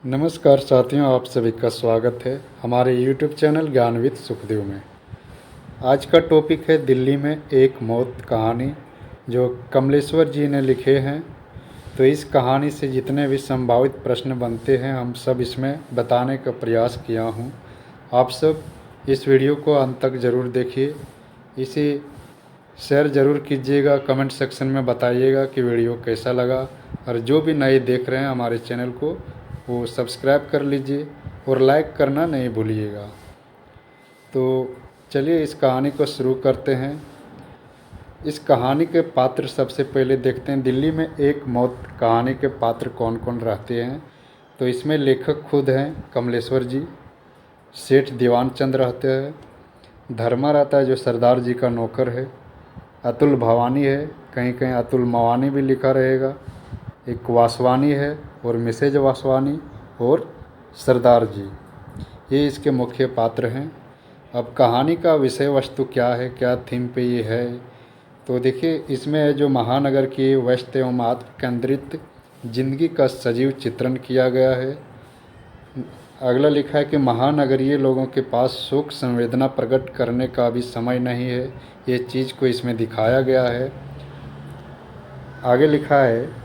नमस्कार साथियों, आप सभी का स्वागत है हमारे YouTube चैनल ज्ञान विद सुखदेव में। आज का टॉपिक है दिल्ली में एक मौत कहानी, जो कमलेश्वर जी ने लिखे हैं। तो इस कहानी से जितने भी संभावित प्रश्न बनते हैं, हम सब इसमें बताने का प्रयास किया हूँ। आप सब इस वीडियो को अंत तक ज़रूर देखिए, इसे शेयर ज़रूर कीजिएगा, कमेंट सेक्शन में बताइएगा कि वीडियो कैसा लगा। और जो भी नए देख रहे हैं हमारे चैनल को, वो सब्सक्राइब कर लीजिए और लाइक करना नहीं भूलिएगा। तो चलिए इस कहानी को शुरू करते हैं। इस कहानी के पात्र सबसे पहले देखते हैं। दिल्ली में एक मौत कहानी के पात्र कौन कौन रहते हैं। तो इसमें लेखक खुद हैं कमलेश्वर जी, सेठ दीवान चंद रहते हैं, धर्मा रहता है जो सरदार जी का नौकर है, अतुल भवानी है, कहीं कहीं अतुल मवानी भी लिखा रहेगा, एक वासवानी है और मिसेज वासवानी और सरदार जी, ये इसके मुख्य पात्र हैं। अब कहानी का विषय वस्तु क्या है, क्या थीम पे ये है, तो देखिए इसमें है जो महानगर की व्यस्त एवं आत्म केंद्रित जिंदगी का सजीव चित्रण किया गया है। अगला लिखा है कि महानगरीय लोगों के पास शोक संवेदना प्रकट करने का भी समय नहीं है, ये चीज़ को इसमें दिखाया गया है। आगे लिखा है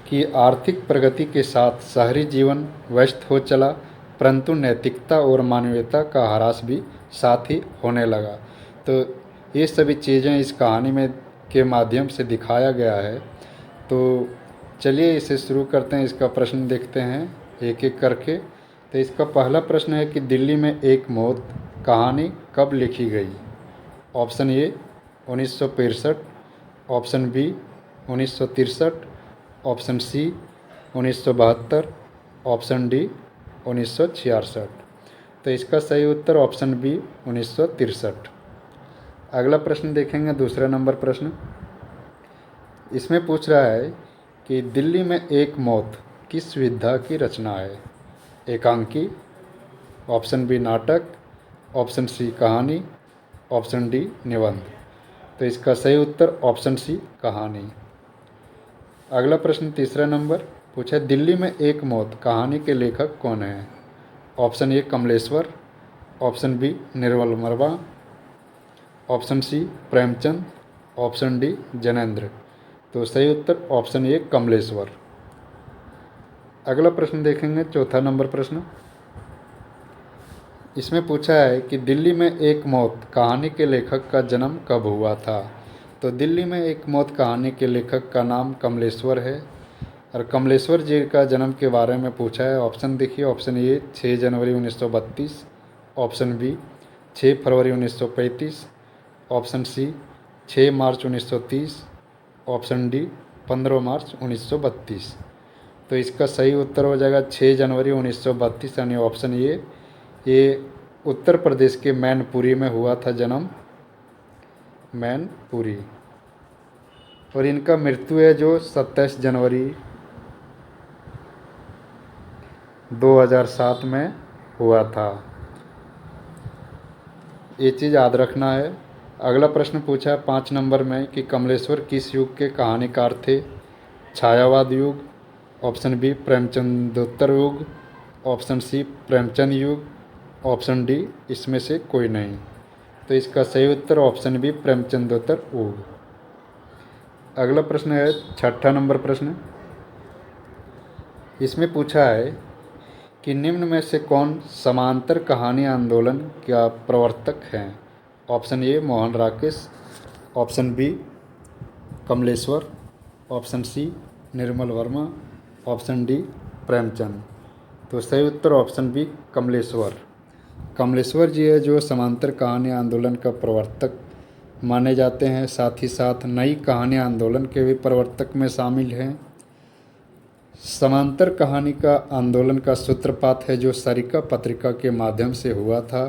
कि आर्थिक प्रगति के साथ शहरी जीवन व्यस्त हो चला, परंतु नैतिकता और मानवीयता का ह्रास भी साथ ही होने लगा। तो ये सभी चीज़ें इस कहानी में के माध्यम से दिखाया गया है। तो चलिए इसे शुरू करते हैं, इसका प्रश्न देखते हैं एक एक करके। तो इसका पहला प्रश्न है कि दिल्ली में एक मौत कहानी कब लिखी गई। Option A 1963, option B 1963, option C 1972, option D 1966। तो इसका सही उत्तर ऑप्शन बी 1963। अगला प्रश्न देखेंगे, दूसरा नंबर प्रश्न। इसमें पूछ रहा है कि दिल्ली में एक मौत किस विधा की रचना है। एकांकी, ऑप्शन बी नाटक, ऑप्शन सी कहानी, ऑप्शन डी निबंध। तो इसका सही उत्तर ऑप्शन सी कहानी। अगला प्रश्न तीसरा नंबर पूछा, दिल्ली में एक मौत कहानी के लेखक कौन हैं। ऑप्शन ए Kamleshwar, option B Nirmal Verma, option C Premchand, option D Jainendra. तो सही उत्तर ऑप्शन ए कमलेश्वर। अगला प्रश्न देखेंगे, चौथा नंबर प्रश्न। इसमें पूछा है कि दिल्ली में एक मौत कहानी के लेखक का जन्म कब हुआ था। तो दिल्ली में एक मौत कहानी के लेखक का नाम कमलेश्वर है और कमलेश्वर जी का जन्म के बारे में पूछा है। ऑप्शन देखिए, ऑप्शन ए 6 जनवरी 1932, ऑप्शन बी 6 फरवरी 1935, ऑप्शन सी 6 मार्च 1930, ऑप्शन डी 15 मार्च 1932। तो इसका सही उत्तर हो जाएगा 6 जनवरी 1932, यानी ऑप्शन ए। ये उत्तर प्रदेश के मैनपुरी में हुआ था जन्म, मैनपुरी। और इनका मृत्यु है जो 27 जनवरी 2007 में हुआ था। ये चीज़ याद रखना है। अगला प्रश्न पूछा है 5 नंबर में कि कमलेश्वर किस युग के कहानीकार थे। छायावाद युग, ऑप्शन बी प्रेमचंदोत्तर युग, ऑप्शन सी प्रेमचंद युग, ऑप्शन डी इसमें से कोई नहीं। तो इसका सही उत्तर ऑप्शन बी प्रेमचंदोत्तर युग। अगला प्रश्न है 6ठा नंबर प्रश्न। इसमें पूछा है कि निम्न में से कौन समांतर कहानी आंदोलन का प्रवर्तक हैं। Option A Mohan Rakesh, option B Kamleshwar, option C Nirmal Verma, option D Premchand. तो सही उत्तर ऑप्शन बी कमलेश्वर। कमलेश्वर जी है जो समांतर कहानी आंदोलन का प्रवर्तक माने जाते हैं, साथ ही साथ नई कहानी आंदोलन के भी प्रवर्तक में शामिल हैं। समांतर कहानी का आंदोलन का सूत्रपात है जो सरिका पत्रिका के माध्यम से हुआ था।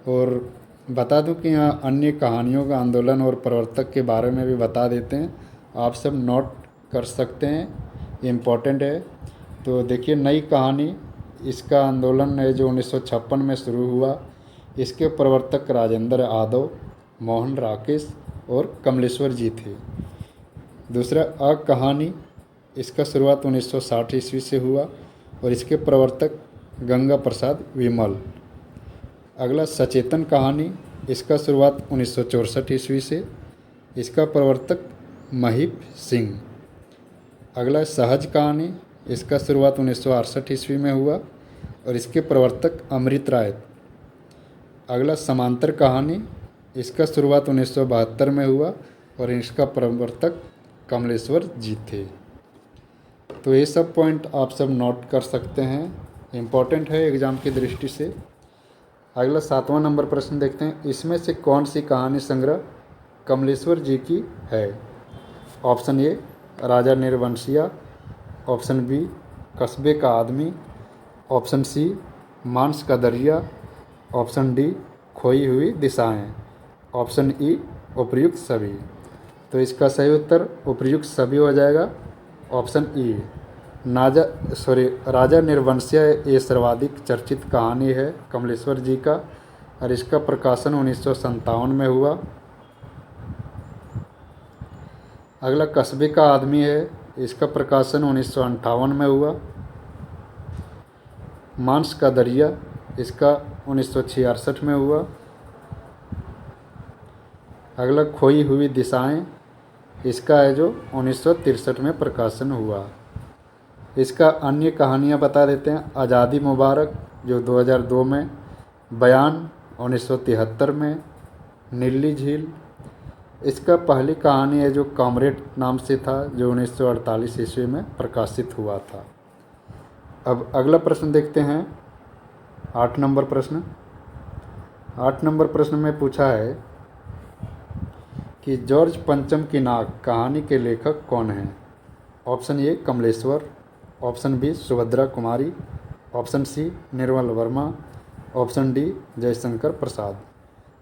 और बता दूं कि यहाँ अन्य कहानियों का आंदोलन और प्रवर्तक के बारे में भी बता देते हैं, आप सब नोट कर सकते हैं, इम्पोर्टेंट है। तो देखिए नई कहानी, इसका आंदोलन है जो 1956 में शुरू हुआ। इसके प्रवर्तक राजेंद्र यादव, मोहन राकेश और कमलेश्वर जी थे। दूसरा, अ कहानी इसका शुरुआत 1960 ईस्वी से हुआ और इसके प्रवर्तक गंगा प्रसाद विमल। अगला सचेतन कहानी, इसका शुरुआत 1964 ईस्वी से, इसका प्रवर्तक महीप सिंह। अगला सहज कहानी, इसका शुरुआत 1968 ईस्वी में हुआ और इसके प्रवर्तक अमृत राय। अगला समांतर कहानी, इसका शुरुआत 1972 में हुआ और इसका प्रवर्तक कमलेश्वर जी थे। तो ये सब पॉइंट आप सब नोट कर सकते हैं, इम्पोर्टेंट है एग्ज़ाम की दृष्टि से। अगला 7वां नंबर प्रश्न देखते हैं, इसमें से कौन सी कहानी संग्रह कमलेश्वर जी की है? Option a Raja Nirbansiya, option b Kasbe ka आदमी, ऑप्शन सी मांस का दरिया, ऑप्शन डी खोई हुई दिशाएं, ऑप्शन ई उपर्युक्त सभी। तो इसका सही उत्तर उपर्युक्त सभी हो जाएगा, ऑप्शन ई। राजा निर्वंशिया ये सर्वाधिक चर्चित कहानी है कमलेश्वर जी का और इसका प्रकाशन 1957 में हुआ। अगला कस्बे का आदमी है, इसका प्रकाशन 1958 में हुआ। मांस का दरिया, इसका 1966 में हुआ। अगला खोई हुई दिशाएं, इसका है जो 1963 में प्रकाशन हुआ। इसका अन्य कहानियाँ बता देते हैं, आज़ादी मुबारक जो 2002 में, बयान 1973 में, नीली झील। इसका पहली कहानी है जो कॉमरेड नाम से था, जो 1948 ईस्वी में प्रकाशित हुआ था। अब अगला प्रश्न देखते हैं, 8 नंबर प्रश्न। 8 नंबर प्रश्न में पूछा है कि जॉर्ज पंचम की नाक कहानी के लेखक कौन हैं? ऑप्शन ए Kamleshwar, option b Subhadra Kumari, option सी निर्मल वर्मा, ऑप्शन डी जयशंकर प्रसाद।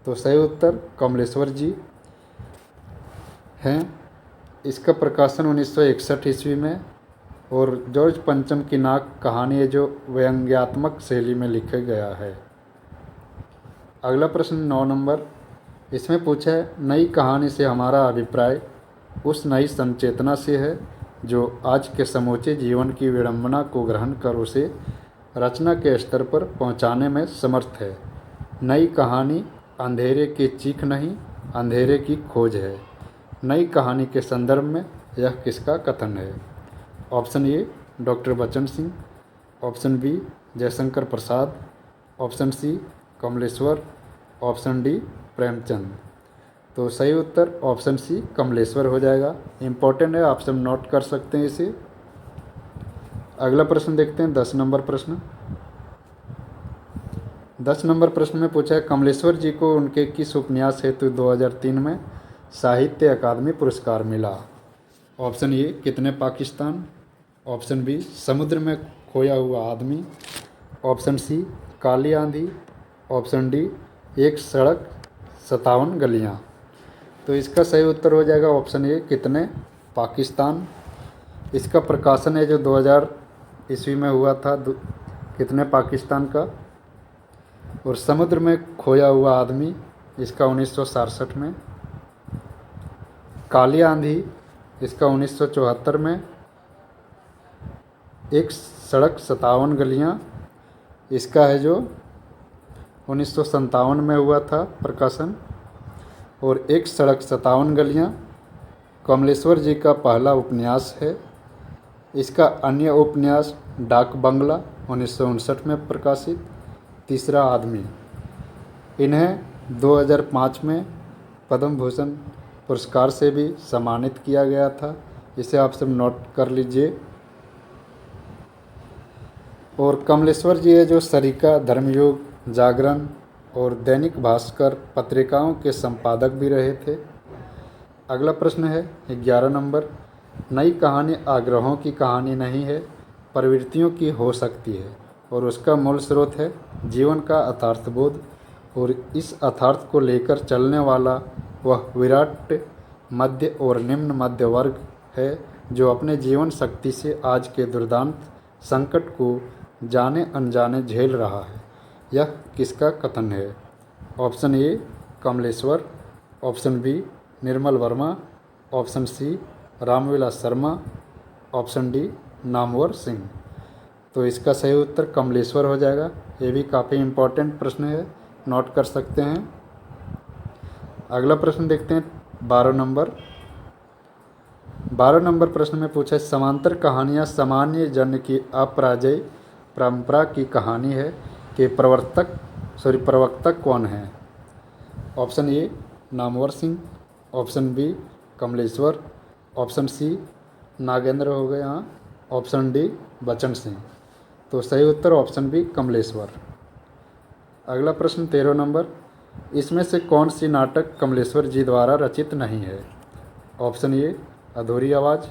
तो सही उत्तर कमलेश्वर जी हैं। इसका प्रकाशन 1961 ईस्वी में और जॉर्ज पंचम की नाक कहानी है जो व्यंग्यात्मक शैली में लिखा गया है। अगला प्रश्न 9 नंबर, इसमें पूछा है नई कहानी से हमारा अभिप्राय उस नई संचेतना से है जो आज के समूचे जीवन की विडंबना को ग्रहण कर उसे रचना के स्तर पर पहुंचाने में समर्थ है। नई कहानी अंधेरे की चीख नहीं, अंधेरे की खोज है। नई कहानी के संदर्भ में यह किसका कथन है? Option A doctor Bachchan Singh, option B Jaishankar Prasad, option C Kamleshwar, option D Premchand. तो सही उत्तर ऑप्शन सी कमलेश्वर हो जाएगा। इम्पोर्टेंट है, आप सब नोट कर सकते हैं इसे। अगला प्रश्न देखते हैं, 10 नंबर प्रश्न। 10 नंबर प्रश्न में पूछा है कमलेश्वर जी को उनके किस उपन्यास हेतु 2003 में साहित्य अकादमी पुरस्कार मिला? ऑप्शन ए कितने पाकिस्तान, ऑप्शन बी समुद्र में खोया हुआ आदमी, ऑप्शन सी काली आंधी, ऑप्शन डी एक सड़क 57 गलियाँ। तो इसका सही उत्तर हो जाएगा ऑप्शन ए कितने पाकिस्तान। इसका प्रकाशन है जो 2000 ईस्वी में हुआ था, कितने पाकिस्तान का। और समुद्र में खोया हुआ आदमी, इसका 1967 में। काली आंधी, इसका 1974 में। एक सड़क 57 गलियाँ, इसका है जो 1957 में हुआ था प्रकाशन। और एक सड़क 57 गलियाँ कमलेश्वर जी का पहला उपन्यास है। इसका अन्य उपन्यास डाक बंगला 1959 में प्रकाशित, तीसरा आदमी। इन्हें 2005 में पद्म भूषण पुरस्कार से भी सम्मानित किया गया था, इसे आप सब नोट कर लीजिए। और कमलेश्वर जी है जो सरिका, धर्मयुग, जागरण और दैनिक भास्कर पत्रिकाओं के संपादक भी रहे थे। अगला प्रश्न है 11 नंबर, नई कहानी आग्रहों की कहानी नहीं है, प्रवृत्तियों की हो सकती है और उसका मूल स्रोत है जीवन का अर्थार्थबोध और इस अर्थार्थ को लेकर चलने वाला वह विराट मध्य और निम्न मध्य वर्ग है जो अपने जीवन शक्ति से आज के दुर्दांत संकट को जाने अनजाने झेल रहा है। यह किसका कथन है? ऑप्शन ए Kamleshwar, option B Nirmal Verma, option C Ramvilas Sharma, option D Namvar Singh. तो इसका सही उत्तर कमलेश्वर हो जाएगा। ये भी काफ़ी इम्पोर्टेंट प्रश्न है, नोट कर सकते हैं। अगला प्रश्न देखते हैं 12 नंबर प्रश्न में पूछा है, समांतर कहानियाँ सामान्य जन की अपराजेय परंपरा की कहानी है कि प्रवक्ता कौन है। Option A Namvar Singh, option B Kamleshwar, option C Nagendra हो गए यहाँ, ऑप्शन डी बचन सिंह। तो सही उत्तर ऑप्शन बी कमलेश्वर। अगला प्रश्न 13 नंबर, इसमें से कौन सी नाटक कमलेश्वर जी द्वारा रचित नहीं है। ऑप्शन ए अधूरी आवाज़,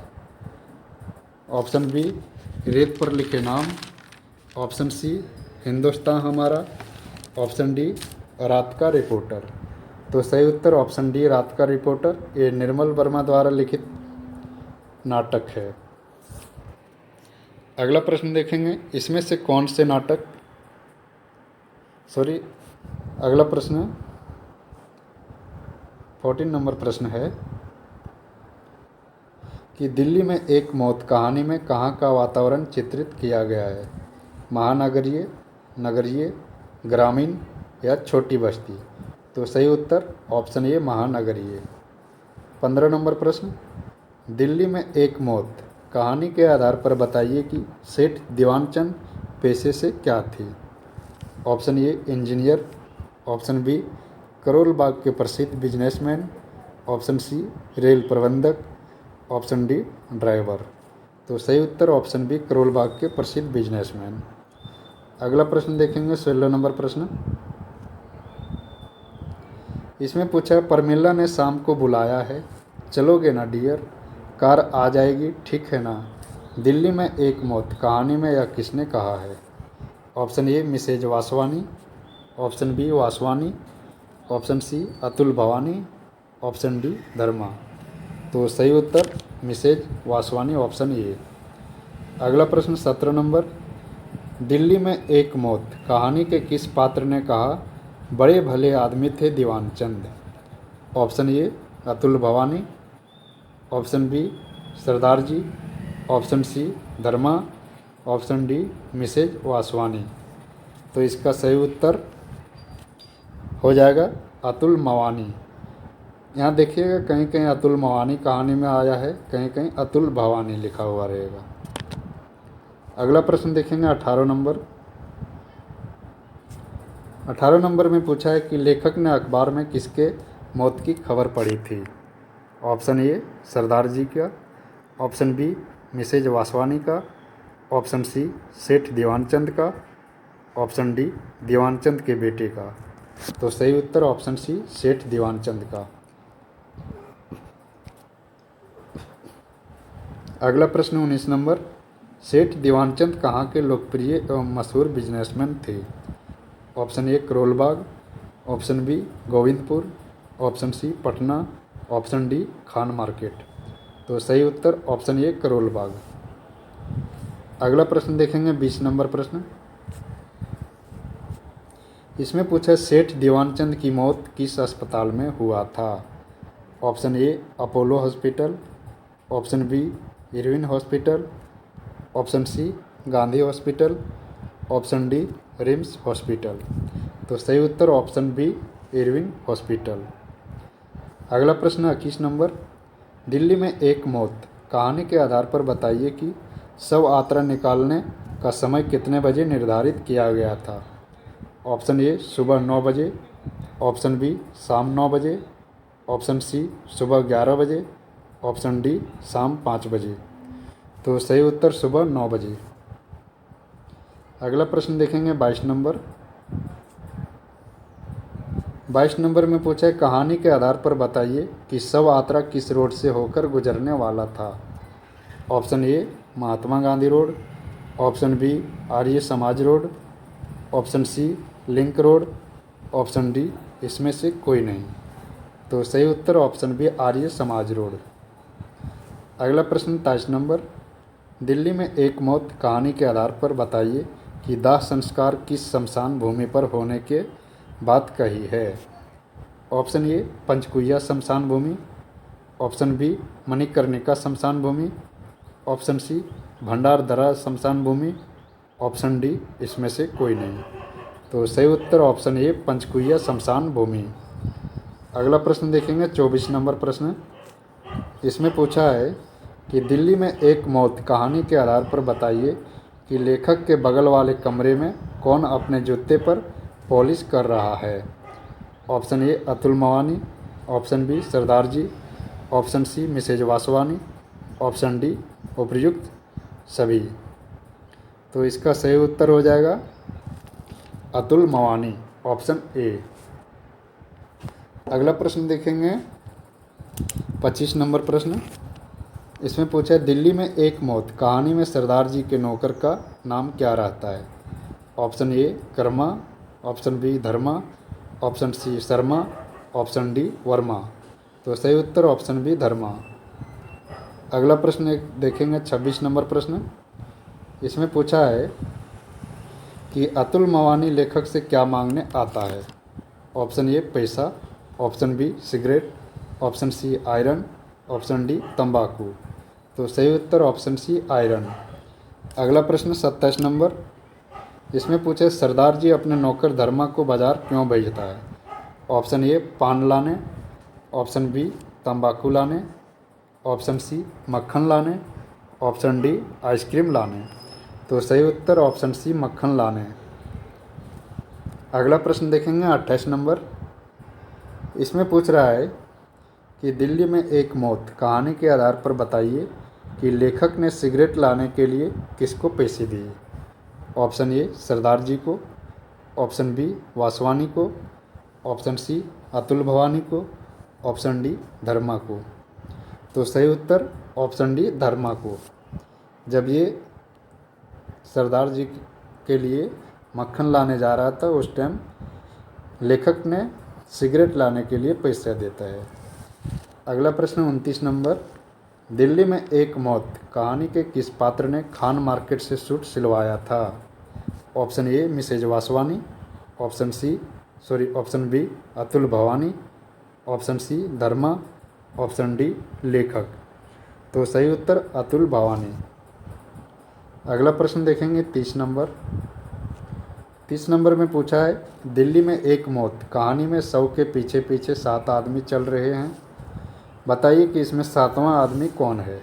ऑप्शन बी रेत पर लिखे नाम, ऑप्शन सी हिंदुस्तान हमारा, ऑप्शन डी रात का रिपोर्टर। तो सही उत्तर ऑप्शन डी रात का रिपोर्टर। ये निर्मल वर्मा द्वारा लिखित नाटक है। अगला प्रश्न देखेंगे, इसमें से कौन से नाटक अगला प्रश्न 14 नंबर प्रश्न है कि दिल्ली में एक मौत कहानी में कहाँ का वातावरण चित्रित किया गया है। महानगरीय, नगरीय, ग्रामीण या छोटी बस्ती। तो सही उत्तर ऑप्शन ए महानगरीय। 15 नंबर प्रश्न, दिल्ली में एक मौत कहानी के आधार पर बताइए कि सेठ दीवानचंद पेशे से क्या थी। Option a engineer, option b Karol Bagh के प्रसिद्ध बिजनेसमैन, ऑप्शन सी रेल प्रबंधक, ऑप्शन डी ड्राइवर। तो सही उत्तर ऑप्शन बी करोल बाग के प्रसिद्ध बिजनेसमैन। अगला प्रश्न देखेंगे 16 नंबर प्रश्न, इसमें पूछा है, परमिला ने शाम को बुलाया है, चलोगे ना डियर, कार आ जाएगी ठीक है ना, दिल्ली में एक मौत कहानी में यह किसने कहा है। ऑप्शन ए Mrs Vaswani, option b Vaswani, option सी अतुल भवानी, ऑप्शन डी धर्मा। तो सही उत्तर मिसेज वासवानी, ऑप्शन ए। अगला प्रश्न 17 नंबर, दिल्ली में एक मौत कहानी के किस पात्र ने कहा, बड़े भले आदमी थे दीवानचंद। ऑप्शन ए Atul Bhavani, option B Sardar ji, option C Dharma, option D Mrs Vaswani. तो इसका सही उत्तर हो जाएगा अतुल मवानी। यहाँ देखिएगा कहीं कहीं अतुल मवानी कहानी में आया है, कहीं कहीं अतुल भवानी लिखा हुआ रहेगा। अगला प्रश्न देखेंगे 18 नंबर। 18 नंबर में पूछा है कि लेखक ने अखबार में किसके मौत की खबर पढ़ी थी। ऑप्शन ए सरदार जी का, ऑप्शन बी मिसेज वासवानी का, ऑप्शन सी सेठ दीवानचंद का, ऑप्शन डी दीवानचंद के बेटे का। तो सही उत्तर ऑप्शन सी सेठ दीवानचंद का। अगला प्रश्न 19 नंबर, सेठ दीवानचंद कहाँ के लोकप्रिय एवं मशहूर बिजनेसमैन थे। Option A Karol Bagh, option B Govindpur, option C Patna, option D Khan market. तो सही उत्तर ऑप्शन ए करोल बाग। अगला प्रश्न देखेंगे 20 नंबर प्रश्न, इसमें पूछा सेठ दीवानचंद की मौत किस अस्पताल में हुआ था। Option A Apollo hospital, option B Irwin hospital, option C Gandhi hospital, option D RIMS hospital. तो सही उत्तर ऑप्शन बी इरविन हॉस्पिटल। अगला प्रश्न 21 नंबर, दिल्ली में एक मौत कहानी के आधार पर बताइए कि शव यात्रा निकालने का समय कितने बजे निर्धारित किया गया था। ऑप्शन ए सुबह 9 बजे, ऑप्शन बी शाम 9 बजे, ऑप्शन सी सुबह 11 बजे, ऑप्शन डी शाम 5 बजे। तो सही उत्तर सुबह 9 बजे। अगला प्रश्न देखेंगे 22 नंबर। 22 नंबर में पूछा है कहानी के आधार पर बताइए कि शव यात्रा किस रोड से होकर गुजरने वाला था। Option a Mahatma Gandhi road, option b Arya Samaj road, option c link road, option d इसमें से कोई नहीं। तो सही उत्तर option b Arya Samaj road. अगला प्रश्न 23 नंबर, दिल्ली में एक मौत कहानी के आधार पर बताइए कि दाह संस्कार किस शमशान भूमि पर होने के बात कही है। ऑप्शन ए पंचकुइया शमशान भूमि, ऑप्शन बी मणिकर्णिका शमशान भूमि, ऑप्शन सी भंडारदरा शमशान भूमि, ऑप्शन डी इसमें से कोई नहीं। तो सही उत्तर ऑप्शन ए पंचकुइया शमशान भूमि। अगला प्रश्न देखेंगे 24 नंबर प्रश्न। इसमें पूछा है कि दिल्ली में एक मौत कहानी के आधार पर बताइए कि लेखक के बगल वाले कमरे में कौन अपने जूते पर पॉलिश कर रहा है। ऑप्शन ए Atul Mavani, option B Sardar ji, option c Mrs Vaswani, option d उपर्युक्त सभी। तो इसका सही उत्तर हो जाएगा अतुल मवानी, ऑप्शन ए। अगला प्रश्न देखेंगे 25 नंबर प्रश्न। इसमें पूछा है दिल्ली में एक मौत कहानी में सरदार जी के नौकर का नाम क्या रहता है। Option A Karma, option B Dharma, option C Sharma, option D Verma. तो सही उत्तर ऑप्शन बी धर्मा। अगला प्रश्न देखेंगे 26 नंबर प्रश्न। इसमें पूछा है कि अतुल मवानी लेखक से क्या मांगने आता है। ऑप्शन ए पैसा, option B cigarette, option C iron, option D तंबाकू। तो सही उत्तर ऑप्शन सी आयरन। अगला प्रश्न 27 नंबर। इसमें पूछे सरदार जी अपने नौकर धर्मा को बाजार क्यों भेजता है। ऑप्शन ए पान लाने, ऑप्शन बी तंबाकू लाने, ऑप्शन सी मक्खन लाने, ऑप्शन डी आइसक्रीम लाने। तो सही उत्तर ऑप्शन सी मक्खन लाने। अगला प्रश्न देखेंगे 28 नंबर। इसमें पूछ रहा है कि दिल्ली में एक मौत कहानी के आधार पर बताइए कि लेखक ने सिगरेट लाने के लिए किसको पैसे दिए। ऑप्शन ए सरदार जी को, ऑप्शन बी वासवानी को, ऑप्शन सी अतुल भवानी को, ऑप्शन डी धर्मा को। तो सही उत्तर ऑप्शन डी धर्मा को। जब ये सरदार जी के लिए मक्खन लाने जा रहा था उस टाइम लेखक ने सिगरेट लाने के लिए पैसा देता है। अगला प्रश्न 29 नंबर। दिल्ली में एक मौत कहानी के किस पात्र ने खान मार्केट से सूट सिलवाया था। ऑप्शन ए Mrs Vaswani, option B Atul Bhavani, option C Dharma, option D लेखक। तो सही उत्तर अतुल भवानी। अगला प्रश्न देखेंगे 30 नंबर। 30 नंबर में पूछा है दिल्ली में एक मौत कहानी में शव के पीछे पीछे 7 आदमी चल रहे हैं, बताइए कि इसमें 7वां आदमी कौन है।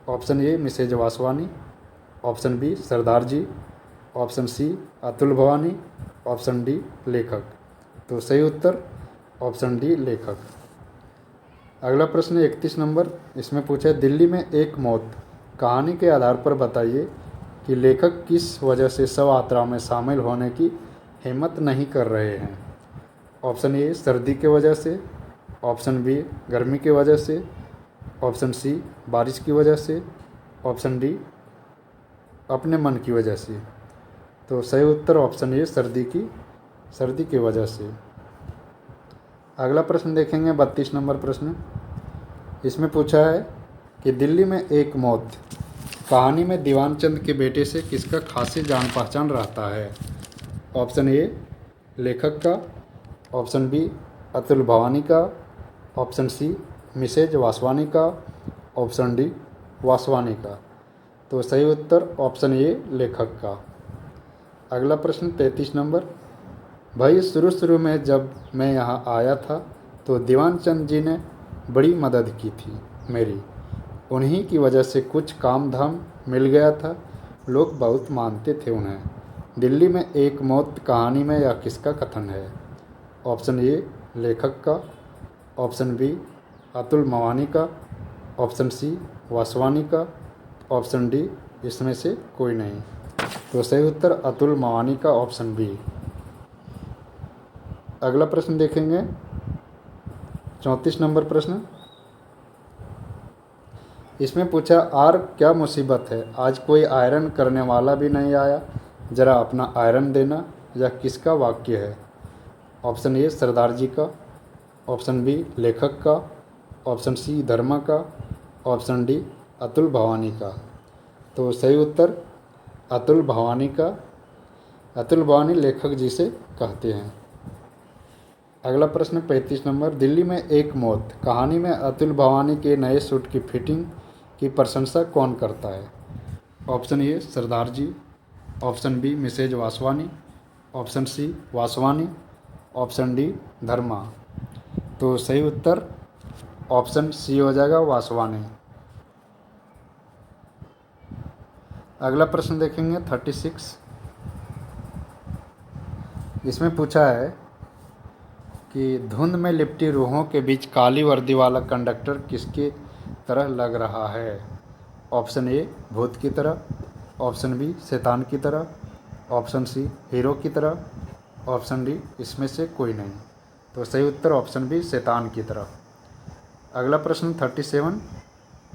ऑप्शन ए Mrs Vaswani, option B Sardar ji, option सी अतुल भवानी, ऑप्शन डी लेखक। तो सही उत्तर ऑप्शन डी लेखक। अगला प्रश्न 31 नंबर। इसमें पूछा है दिल्ली में एक मौत कहानी के आधार पर बताइए कि लेखक किस वजह से शव यात्रा में शामिल होने की हिम्मत नहीं कर रहे हैं। ऑप्शन ए सर्दी के वजह से, ऑप्शन बी गर्मी की वजह से, ऑप्शन सी बारिश की वजह से, ऑप्शन डी अपने मन की वजह से। तो सही उत्तर ऑप्शन ए सर्दी की वजह से। अगला प्रश्न देखेंगे 32 नंबर प्रश्न। इसमें पूछा है कि दिल्ली में एक मौत कहानी में दीवान चंद के बेटे से किसका खासी जान पहचान रहता है। ऑप्शन ए लेखक का, ऑप्शन बी अतुल भवानी का, ऑप्शन सी मिसेज वासवानी का, ऑप्शन डी वासवानी का। तो सही उत्तर ऑप्शन ए लेखक का। अगला प्रश्न 33 नंबर। भाई शुरू में जब मैं यहाँ आया था तो दीवान चंद जी ने बड़ी मदद की थी मेरी, उन्हीं की वजह से कुछ काम धाम मिल गया था, लोग बहुत मानते थे उन्हें। दिल्ली में एक मौत कहानी में यह किसका कथन है। ऑप्शन ए लेखक का, ऑप्शन बी अतुल मवानी का, ऑप्शन सी वासवानी का, ऑप्शन डी इसमें से कोई नहीं। तो सही उत्तर अतुल मवानी का, ऑप्शन बी। अगला प्रश्न देखेंगे 34 नंबर प्रश्न। इसमें पूछा आर क्या मुसीबत है, आज कोई आयरन करने वाला भी नहीं आया, ज़रा अपना आयरन देना। यह किसका वाक्य है। ऑप्शन ए सरदार जी का, ऑप्शन बी लेखक का, ऑप्शन सी धर्मा का, ऑप्शन डी अतुल भवानी का। तो सही उत्तर अतुल भवानी का। अतुल भवानी लेखक जी से कहते हैं। अगला प्रश्न 35 नंबर। दिल्ली में एक मौत कहानी में अतुल भवानी के नए सूट की फिटिंग की प्रशंसा कौन करता है? Option a Sardar ji, option b Mrs Vaswani, option c Vaswani, option d Dharma. तो सही उत्तर ऑप्शन सी हो जाएगा, वासवानी। अगला प्रश्न देखेंगे 36। इसमें पूछा है कि धुंध में लिपटी रूहों के बीच काली वर्दी वाला कंडक्टर किसकी तरह लग रहा है? ऑप्शन ए भूत की तरह, ऑप्शन बी शैतान की तरह, ऑप्शन सी हीरो की तरह, ऑप्शन डी इसमें से कोई नहीं। तो सही उत्तर ऑप्शन बी शैतान की तरह। अगला प्रश्न 37।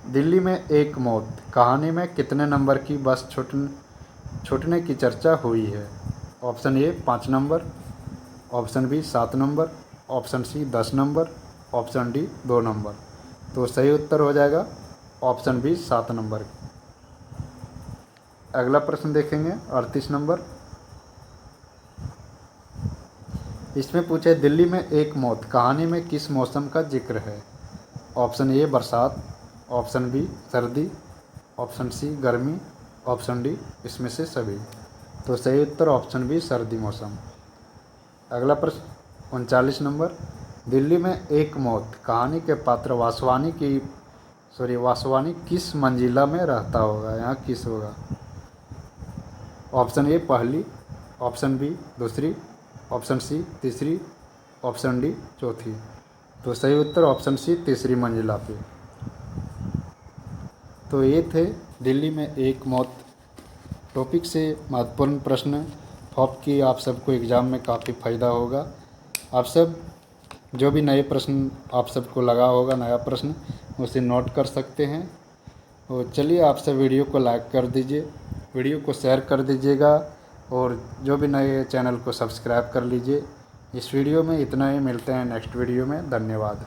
दिल्ली में एक मौत कहानी में कितने नंबर की बस छूटने की चर्चा हुई है? Option A 5 number, option B 7 number, option C 10 number, option D 2 number. तो सही उत्तर हो जाएगा ऑप्शन बी 7 नंबर। अगला प्रश्न देखेंगे 38 नंबर। इसमें पूछे दिल्ली में एक मौत कहानी में किस मौसम का जिक्र है? ऑप्शन ए बरसात, ऑप्शन बी सर्दी, ऑप्शन सी गर्मी, ऑप्शन डी इसमें से सभी। तो सही उत्तर ऑप्शन बी सर्दी मौसम। अगला प्रश्न 39 नंबर। दिल्ली में एक मौत कहानी के पात्र वासवानी किस मंजिला में रहता होगा? यहाँ किस होगा? ऑप्शन ए पहली, ऑप्शन बी दूसरी, ऑप्शन सी तीसरी, ऑप्शन डी चौथी। तो सही उत्तर ऑप्शन सी तीसरी मंजिला पे। तो ये थे दिल्ली में एक मौत टॉपिक से महत्वपूर्ण प्रश्न। होप कि आप सबको एग्ज़ाम में काफ़ी फ़ायदा होगा। आप सब जो भी नए प्रश्न आप सबको लगा होगा, नया प्रश्न, उसे नोट कर सकते हैं। तो चलिए आप सब वीडियो को लाइक कर दीजिए, वीडियो को शेयर कर दीजिएगा और जो भी नए चैनल को सब्सक्राइब कर लीजिए। इस वीडियो में इतना ही, मिलते हैं नेक्स्ट वीडियो में। धन्यवाद।